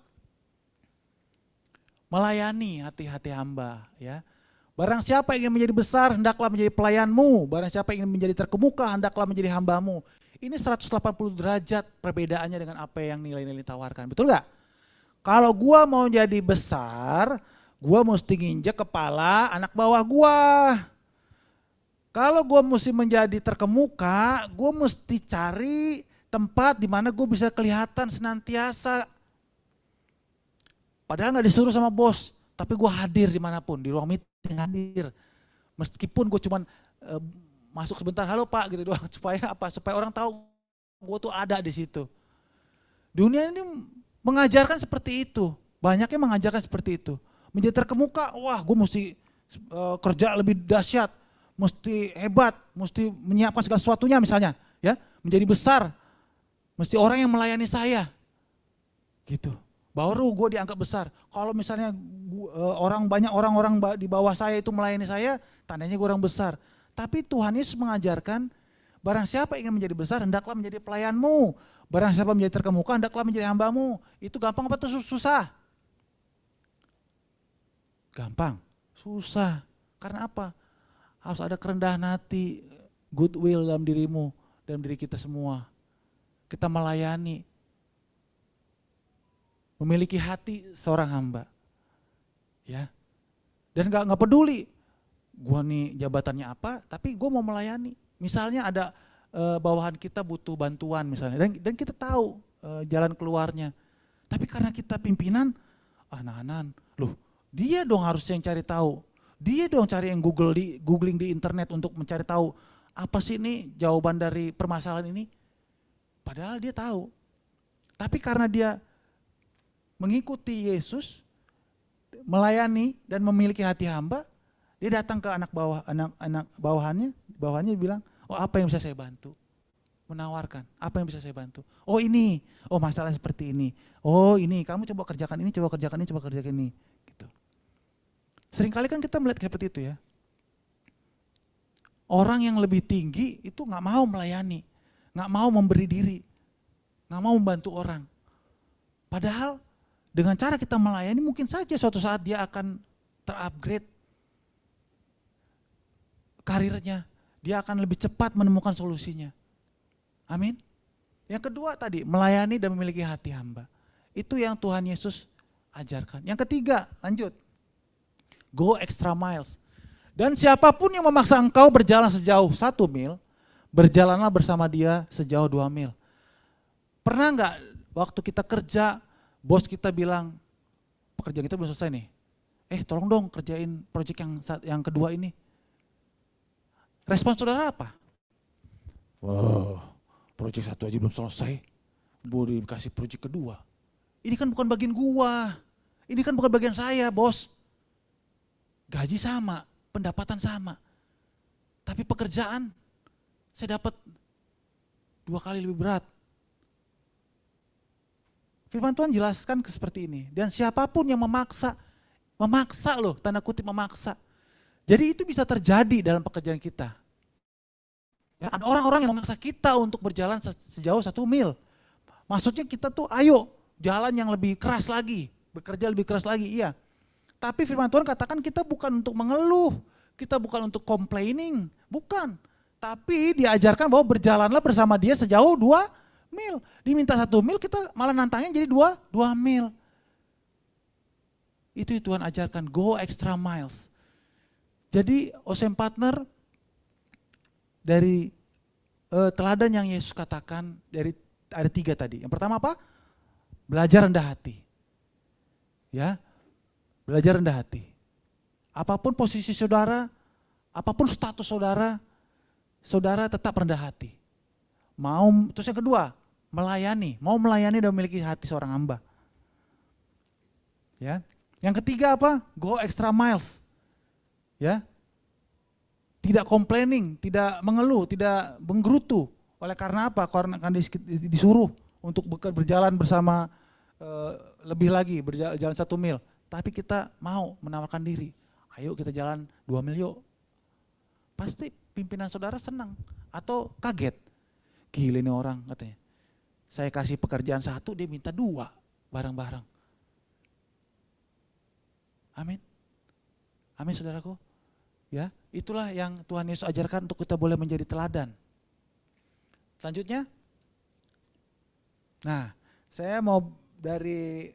S2: melayani hati-hati hamba. Ya. Barang siapa yang ingin menjadi besar, hendaklah menjadi pelayanmu. Barang siapa yang ingin menjadi terkemuka, hendaklah menjadi hambamu. Ini 180 derajat perbedaannya dengan apa yang nilai-nilai tawarkan. Betul gak? Kalau gua mau jadi besar, gua mesti nginjek kepala anak bawah gua. Kalau gue mesti menjadi terkemuka, gue mesti cari tempat di mana gue bisa kelihatan senantiasa Padahal nggak disuruh sama bos, tapi gue hadir dimanapun, di ruang meeting hadir. Meskipun gue cuman masuk sebentar, halo Pak gitu doang, supaya apa? Supaya orang tahu gue tuh ada di situ. Dunia ini mengajarkan seperti itu, banyaknya mengajarkan seperti itu. Menjadi terkemuka, wah gue mesti kerja lebih dahsyat, mesti hebat, mesti menyiapkan segala sesuatunya misalnya, ya, menjadi besar, mesti orang yang melayani saya, gitu. Baru gue dianggap besar. Kalau misalnya banyak orang-orang di bawah saya itu melayani saya, tandanya gue orang besar. Tapi Tuhan Yesus mengajarkan, barang siapa ingin menjadi besar, hendaklah menjadi pelayanmu. Barang siapa menjadi terkemuka, hendaklah menjadi hambamu. Itu gampang apa tuh susah? Gampang, susah. Karena apa? Harus ada kerendahan hati, goodwill dalam dirimu, dalam diri kita semua. Kita melayani. Memiliki hati seorang hamba, ya, dan nggak peduli, gua nih jabatannya apa, tapi gua mau melayani. Misalnya ada bawahan kita butuh bantuan misalnya, dan kita tahu jalan keluarnya, tapi karena kita pimpinan, nahan, loh, dia dong harusnya yang cari tahu, dia dong cari yang googling di internet untuk mencari tahu apa sih ini jawaban dari permasalahan ini, padahal dia tahu, tapi karena dia mengikuti Yesus, melayani dan memiliki hati hamba, dia datang ke anak bawahannya bilang, oh apa yang bisa saya bantu? Menawarkan, apa yang bisa saya bantu? Oh ini, oh masalah seperti ini, oh ini, kamu coba kerjakan ini, coba kerjakan ini, coba kerjakan ini. Gitu. Seringkali kan kita melihat seperti itu ya. Orang yang lebih tinggi itu gak mau melayani, gak mau memberi diri, gak mau membantu orang. Padahal dengan cara kita melayani mungkin saja suatu saat dia akan terupgrade karirnya. Dia akan lebih cepat menemukan solusinya. Amin. Yang kedua tadi, melayani dan memiliki hati hamba. Itu yang Tuhan Yesus ajarkan. Yang ketiga, lanjut. Go extra miles. Dan siapapun yang memaksa engkau berjalan sejauh 1 mil, berjalanlah bersama dia sejauh 2 mil. Pernah enggak waktu kita kerja, bos kita bilang, pekerjaan kita belum selesai nih. Tolong dong kerjain proyek yang kedua ini. Respon saudara apa? Wow, proyek 1 aja belum selesai. Boleh dikasih proyek kedua. Ini kan bukan bagian gua. Ini kan bukan bagian saya, bos. Gaji sama, pendapatan sama. Tapi pekerjaan saya dapat 2 kali lebih berat. Firman Tuhan jelaskan seperti ini. Dan siapapun yang memaksa loh, tanda kutip memaksa. Jadi itu bisa terjadi dalam pekerjaan kita. Ya, ada orang-orang yang memaksa kita untuk berjalan sejauh 1 mil. Maksudnya kita tuh ayo jalan yang lebih keras lagi, bekerja lebih keras lagi, iya. Tapi firman Tuhan katakan kita bukan untuk mengeluh, kita bukan untuk complaining, bukan. Tapi diajarkan bahwa berjalanlah bersama dia sejauh 2 mil. Diminta 1 mil, kita malah nantangin jadi 2 mil. Itu Tuhan ajarkan, go extra miles. Jadi OSM Partner dari teladan yang Yesus katakan, dari ada 3 tadi. Yang pertama apa? Belajar rendah hati. Ya, belajar rendah hati. Apapun posisi saudara, apapun status saudara, saudara tetap rendah hati. Terus yang kedua, melayani, mau melayani dan memiliki hati seorang hamba. Ya. Yang ketiga apa? Go extra miles. Ya. Tidak complaining, tidak mengeluh, tidak menggerutu. Oleh karena apa? Karena akan disuruh untuk berjalan bersama lebih lagi, berjalan 1 mil. Tapi kita mau menawarkan diri. Ayo kita jalan 2 mil yuk. Pasti pimpinan saudara senang atau kaget. Gila ini orang katanya. Saya kasih pekerjaan 1, dia minta 2 bareng-bareng. Amin. Amin saudaraku. Ya, itulah yang Tuhan Yesus ajarkan untuk kita boleh menjadi teladan. Selanjutnya. Nah, saya mau dari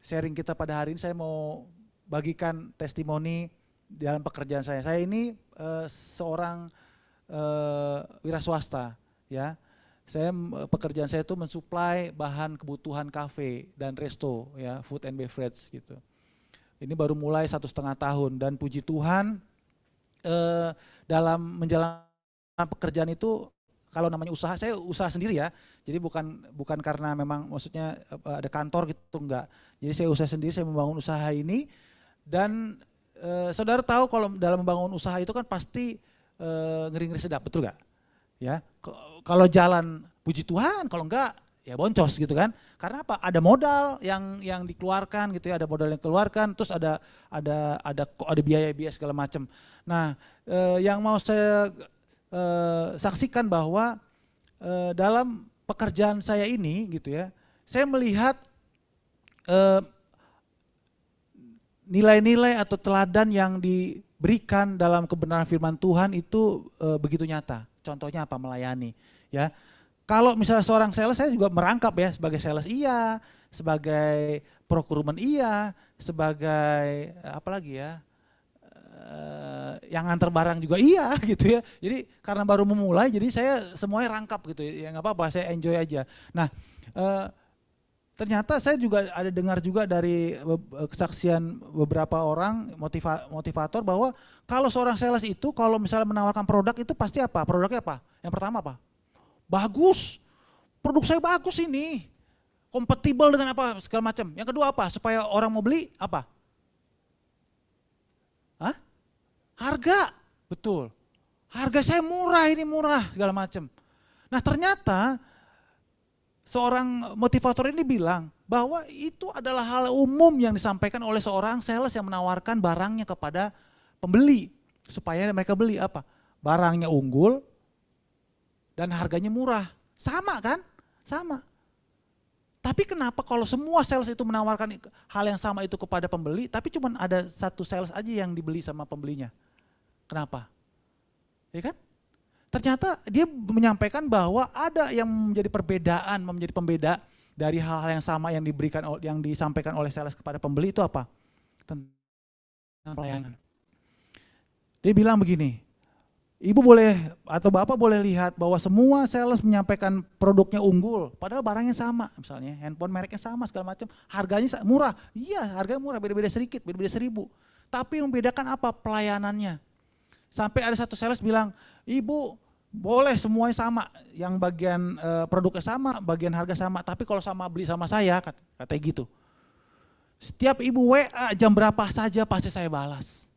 S2: sharing kita pada hari ini, saya mau bagikan testimoni dalam pekerjaan saya. Saya ini seorang wira swasta, ya. Pekerjaan saya itu mensuplai bahan kebutuhan kafe dan resto, ya, food and beverage gitu. Ini baru mulai 1,5 tahun dan puji Tuhan dalam menjalankan pekerjaan itu, kalau namanya usaha, saya usaha sendiri ya. Jadi bukan karena memang maksudnya ada kantor gitu, enggak. Jadi saya usaha sendiri, saya membangun usaha ini dan saudara tahu kalau dalam membangun usaha itu kan pasti ngeri-ngeri sedap, betul gak? Ya, kalau jalan puji Tuhan, kalau enggak ya boncos gitu kan. Karena apa? Ada modal yang dikeluarkan gitu ya, ada modal yang dikeluarkan, terus ada biaya-biaya segala macam. Nah, yang mau saya saksikan bahwa dalam pekerjaan saya ini gitu ya, saya melihat nilai-nilai atau teladan yang diberikan dalam kebenaran firman Tuhan itu begitu nyata. Contohnya apa? Melayani, ya. Kalau misalnya seorang sales, saya juga merangkap ya, sebagai sales iya, sebagai procurement iya, sebagai apa lagi ya, yang nganter barang juga iya gitu ya. Jadi karena baru memulai, jadi saya semuanya rangkap gitu ya, nggak apa-apa, saya enjoy aja. Nah, ternyata saya juga ada dengar juga dari kesaksian beberapa orang motivator bahwa kalau seorang sales itu kalau misalnya menawarkan produk itu pasti apa? Produknya apa? Yang pertama apa? Bagus. Produk saya bagus ini. Kompatibel dengan apa segala macam. Yang kedua apa? Supaya orang mau beli apa? Hah? Harga. Betul. Harga saya murah, ini murah segala macam. Nah, ternyata seorang motivator ini bilang bahwa itu adalah hal umum yang disampaikan oleh seorang sales yang menawarkan barangnya kepada pembeli supaya mereka beli apa? Barangnya unggul dan harganya murah. Sama kan? Sama. Tapi kenapa kalau semua sales itu menawarkan hal yang sama itu kepada pembeli, tapi cuma ada satu sales aja yang dibeli sama pembelinya? Kenapa? Ya kan? Ternyata dia menyampaikan bahwa ada yang menjadi perbedaan, menjadi pembeda dari hal-hal yang sama yang disampaikan oleh sales kepada pembeli itu apa? Tentang pelayanan. Dia bilang begini, ibu boleh atau bapak boleh lihat bahwa semua sales menyampaikan produknya unggul, padahal barangnya sama, misalnya handphone mereknya sama segala macam, harganya murah, iya harganya murah, beda-beda sedikit, beda-beda 1.000. Tapi yang membedakan apa? Pelayanannya. Sampai ada satu sales bilang, ibu boleh semuanya sama, yang bagian produknya sama, bagian harga sama, tapi kalau sama beli sama saya, katanya gitu. Setiap ibu WA jam berapa saja pasti saya balas.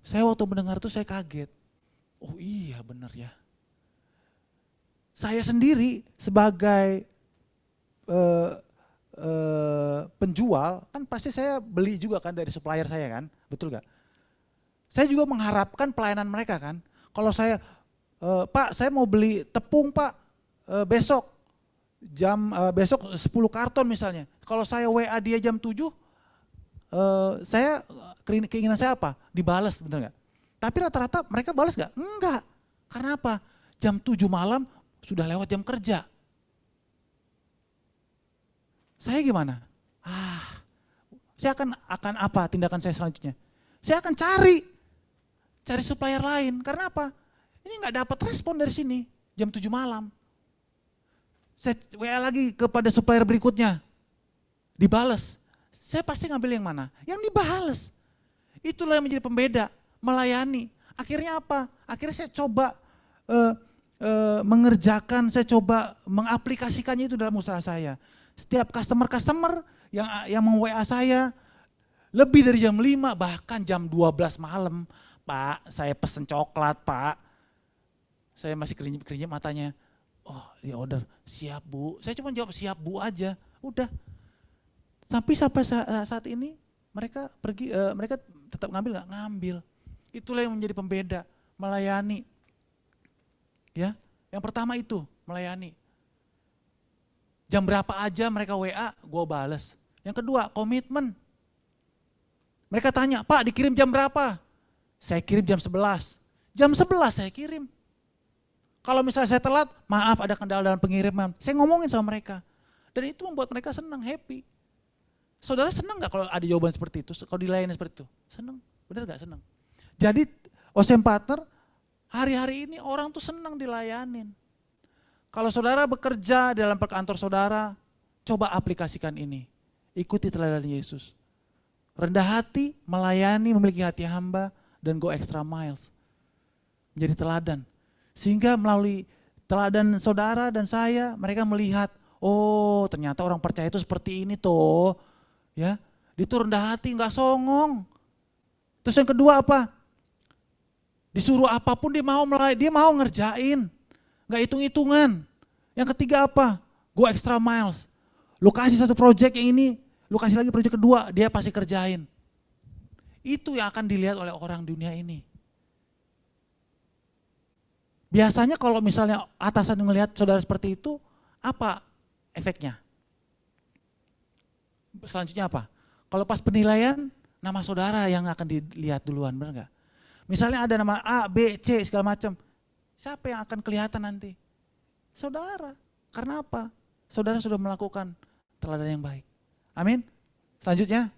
S2: Saya waktu mendengar itu saya kaget. Oh iya benar ya. Saya sendiri sebagai penjual, kan pasti saya beli juga kan dari supplier saya kan, betul gak? Saya juga mengharapkan pelayanan mereka kan. Kalau saya, Pak saya mau beli tepung Pak besok, besok 10 karton misalnya. Kalau saya WA dia jam 7, saya keinginan saya apa? Dibalas, bener gak? Tapi rata-rata mereka balas gak? Enggak. Karena apa? Jam 7 malam sudah lewat jam kerja. Saya gimana? Saya akan apa tindakan saya selanjutnya? Saya akan cari supplier lain. Karena apa? Ini nggak dapat respon dari sini jam 7 malam. Saya WA lagi kepada supplier berikutnya, dibales. Saya pasti ngambil yang mana? Yang dibales. Itulah yang menjadi pembeda, melayani. Akhirnya apa? Akhirnya saya coba mengerjakan, saya coba mengaplikasikannya itu dalam usaha saya. Setiap customer yang meng-WA saya lebih dari jam 5, bahkan jam 12 malam. Pak, saya pesen coklat Pak. Saya masih kerinyip matanya. Oh dia order, siap Bu. Saya cuma jawab siap Bu aja, udah. Tapi sampai saat ini mereka pergi, mereka tetap ngambil nggak? Ngambil. Itulah yang menjadi pembeda, melayani. Ya, yang pertama itu melayani. Jam berapa aja mereka WA, gue bales. Yang kedua komitmen. Mereka tanya, Pak dikirim jam berapa? Saya kirim jam 11. Jam 11 saya kirim. Kalau misalnya saya telat, maaf ada kendala dalam pengiriman. Saya ngomongin sama mereka. Dan itu membuat mereka senang, happy. Saudara senang gak kalau ada jawaban seperti itu? Kalau dilayani seperti itu? Senang, benar gak senang? Jadi OSM Partner Hari-hari ini orang tuh senang dilayanin. Kalau saudara bekerja dalam kantor saudara, coba aplikasikan ini. Ikuti teladan Yesus. Rendah hati, melayani, memiliki hati hamba, dan go extra miles. Menjadi teladan. Sehingga melalui teladan saudara dan saya, mereka melihat, oh ternyata orang percaya itu seperti ini toh. Ya, dia tuh rendah hati, gak songong. Terus yang kedua apa? Disuruh apapun dia mau ngerjain. Gak hitung-hitungan. Yang ketiga apa? Go extra miles. Lu kasih satu project yang ini, lu kasih lagi project kedua, dia pasti kerjain. Itu yang akan dilihat oleh orang dunia ini. Biasanya kalau misalnya atasan melihat saudara seperti itu, apa efeknya? Selanjutnya apa? Kalau pas penilaian, nama saudara yang akan dilihat duluan, benar nggak? Misalnya ada nama A, B, C segala macam. Siapa yang akan kelihatan nanti? Saudara. Karena apa? Saudara sudah melakukan teladan yang baik. Amin. Selanjutnya.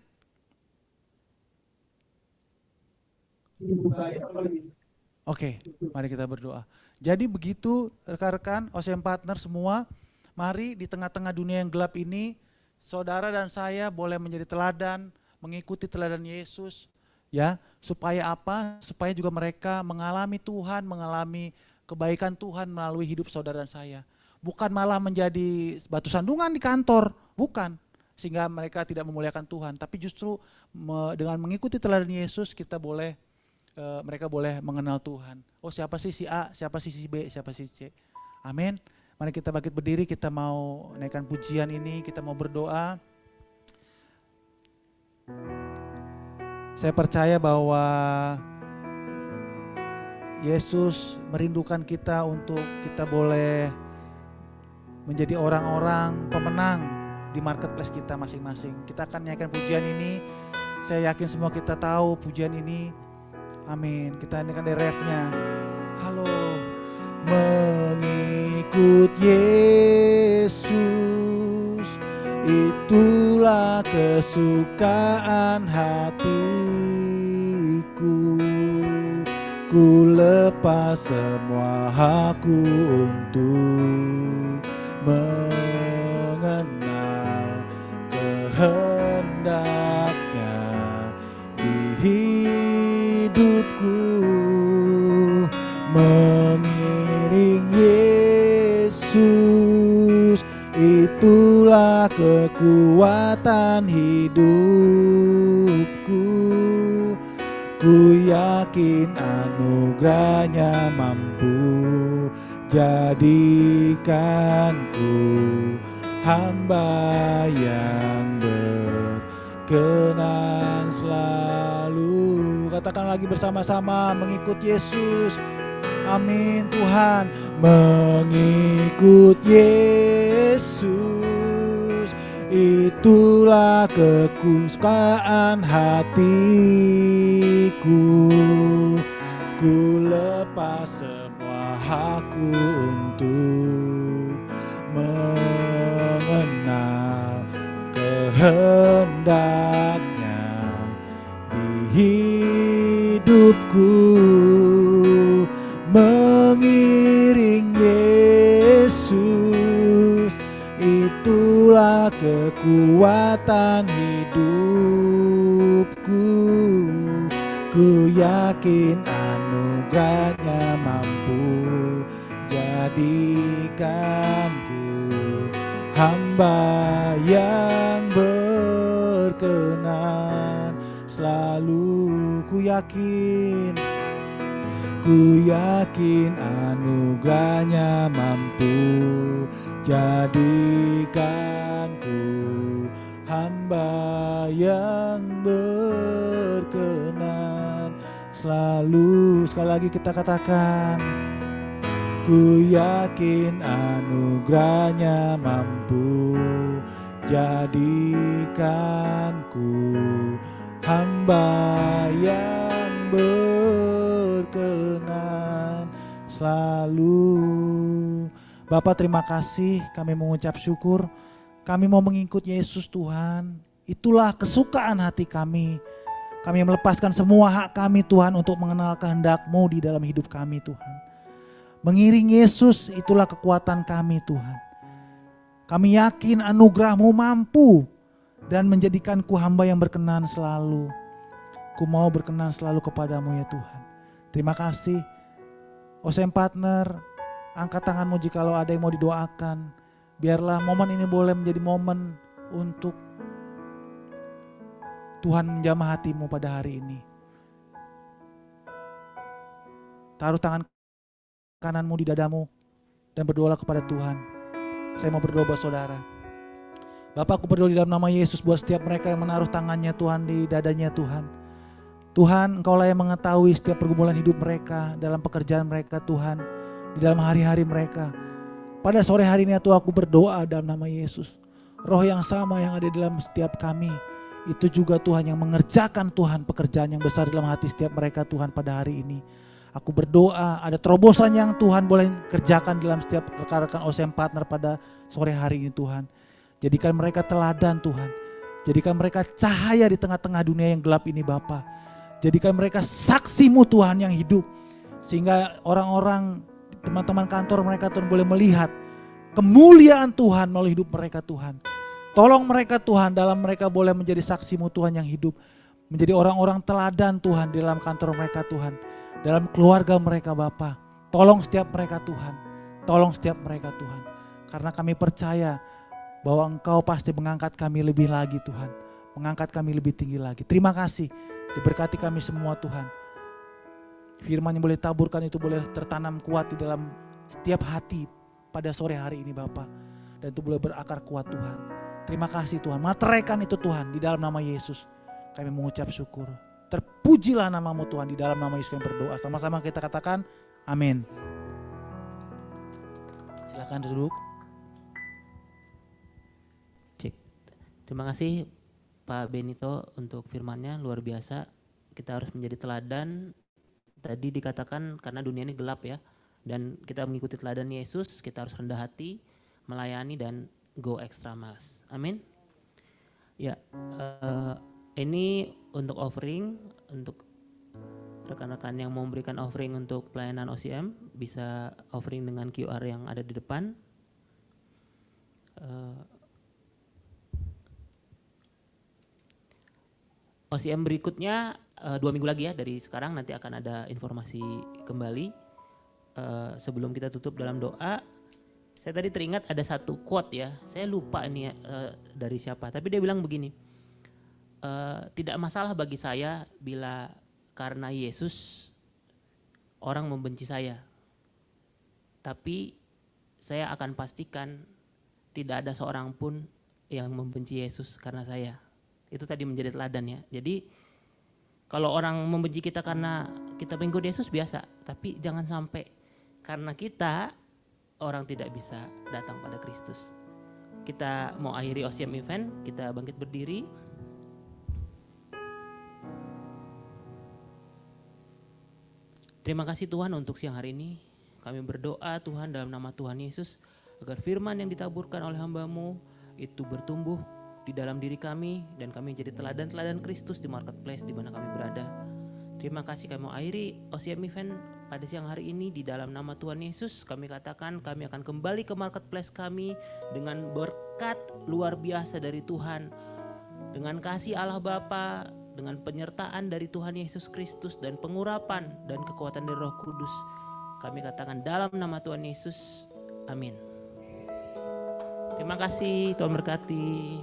S2: Oke, mari kita berdoa. Jadi begitu rekan-rekan, OCM Partner semua, mari di tengah-tengah dunia yang gelap ini, saudara dan saya boleh menjadi teladan, mengikuti teladan Yesus, ya, supaya apa? Supaya juga mereka mengalami Tuhan, mengalami kebaikan Tuhan melalui hidup saudara dan saya. Bukan malah menjadi batu sandungan di kantor, bukan. Sehingga mereka tidak memuliakan Tuhan, tapi justru dengan mengikuti teladan Yesus kita boleh, mereka boleh mengenal Tuhan. Oh siapa sih si A, siapa sih si B, siapa sih si C. Amin. Mari kita bangkit berdiri, kita mau naikkan pujian ini, kita mau berdoa. Saya percaya bahwa Yesus merindukan kita untuk kita boleh menjadi orang-orang pemenang di marketplace kita masing-masing. Kita akan nyanyikan pujian ini. Saya yakin semua kita tahu pujian ini. Amin. Kita nyanyikan dari refnya. Halo. Mengikut Yesus, itulah kesukaan hatiku. Ku lepas semua hakku untuk mengenal kehendaknya di hidupku. Mengiring Yesus, itulah kekuatan hidupku. Ku yakin anugerahnya mampu jadikanku hamba yang berkenan selalu. Katakan lagi bersama-sama, mengikut Yesus. Amin Tuhan. Mengikut Yesus, itulah kesukaan hatiku. Ku lepas semua hakku untuk mengenal kehendaknya di hidupku. Mengiring Yesus, itulah kekuatan hidupku. Ku yakin anugerahnya mampu jadikanku hamba yang berkenan selalu. Ku yakin anugerahnya mampu jadikanku hamba yang berkenan selalu. Sekali lagi kita katakan, ku yakin anugerahnya mampu jadikanku hamba yang berkenan selalu. Bapak terima kasih, kami mengucap syukur. Kami mau mengikut Yesus Tuhan. Itulah kesukaan hati kami. Kami melepaskan semua hak kami Tuhan untuk mengenal kehendak-Mu di dalam hidup kami Tuhan. Mengiring Yesus itulah kekuatan kami Tuhan. Kami yakin anugerah-Mu mampu dan menjadikanku hamba yang berkenan selalu. Ku mau berkenan selalu kepadamu ya Tuhan. Terima kasih. OCM Partner, angkat tanganmu jikalau ada yang mau didoakan. Biarlah momen ini boleh menjadi momen untuk Tuhan menjamah hatimu pada hari ini. Taruh tangan kananmu di dadamu dan berdoalah kepada Tuhan. Saya mau berdoa buat saudara. Bapak, aku berdoa di dalam nama Yesus buat setiap mereka yang menaruh tangannya Tuhan di dadanya Tuhan. Tuhan, Engkaulah yang mengetahui setiap pergumulan hidup mereka, dalam pekerjaan mereka Tuhan, di dalam hari-hari mereka. Pada sore hari ini Tuhan, aku berdoa dalam nama Yesus. Roh yang sama yang ada dalam setiap kami, itu juga Tuhan yang mengerjakan Tuhan pekerjaan yang besar dalam hati setiap mereka Tuhan pada hari ini. Aku berdoa ada terobosan yang Tuhan boleh kerjakan dalam setiap rekan-rekan OCM Partner pada sore hari ini Tuhan. Jadikan mereka teladan Tuhan. Jadikan mereka cahaya di tengah-tengah dunia yang gelap ini Bapa. Jadikan mereka saksi-Mu Tuhan yang hidup. Sehingga orang-orang, teman-teman kantor mereka Tuhan boleh melihat kemuliaan Tuhan melalui hidup mereka Tuhan. Tolong mereka Tuhan, dalam mereka boleh menjadi saksi-Mu Tuhan yang hidup. Menjadi orang-orang teladan Tuhan di dalam kantor mereka Tuhan. Dalam keluarga mereka Bapa. Tolong setiap mereka Tuhan. Tolong setiap mereka Tuhan. Karena kami percaya bahwa Engkau pasti mengangkat kami lebih lagi Tuhan. Mengangkat kami lebih tinggi lagi. Terima kasih. Diberkati kami semua Tuhan. Firman yang boleh taburkan itu boleh tertanam kuat di dalam setiap hati pada sore hari ini Bapa. Dan itu boleh berakar kuat Tuhan. Terima kasih Tuhan. Materaikan itu Tuhan di dalam nama Yesus. Kami mengucap syukur. Terpujilah nama-Mu Tuhan, di dalam nama Yesus kami berdoa. Sama-sama kita katakan amin. Silakan duduk.
S1: Cek. Terima kasih Pak Benito untuk firman-Nya, luar biasa. Kita harus menjadi teladan. Tadi dikatakan karena dunia ini gelap ya. Dan kita mengikuti teladan Yesus, kita harus rendah hati, melayani dan go extra miles. Amin. Ya, ini untuk offering, untuk rekan-rekan yang mau memberikan offering untuk pelayanan OCM, bisa offering dengan QR yang ada di depan. OCM berikutnya 2 minggu lagi ya, dari sekarang nanti akan ada informasi kembali. Sebelum kita tutup dalam doa, saya tadi teringat ada satu quote ya, saya lupa ini dari siapa, tapi dia bilang begini, tidak masalah bagi saya bila karena Yesus orang membenci saya, tapi saya akan pastikan tidak ada seorang pun yang membenci Yesus karena saya. Itu tadi menjadi teladan ya. Jadi kalau orang membenci kita karena kita mengikut Yesus biasa, tapi jangan sampai karena kita orang tidak bisa datang pada Kristus. Kita mau akhiri OCM event, kita bangkit berdiri. Terima kasih Tuhan untuk siang hari ini. Kami berdoa Tuhan dalam nama Tuhan Yesus, agar firman yang ditaburkan oleh hamba-Mu itu bertumbuh di dalam diri kami, dan kami jadi teladan-teladan Kristus di marketplace di mana kami berada. Terima kasih kami mau akhiri OCM event pada siang hari ini di dalam nama Tuhan Yesus. Kami katakan kami akan kembali ke marketplace kami dengan berkat luar biasa dari Tuhan, dengan kasih Allah Bapa, dengan penyertaan dari Tuhan Yesus Kristus dan pengurapan dan kekuatan dari Roh Kudus. Kami katakan dalam nama Tuhan Yesus, amin. Terima kasih, Tuhan berkati.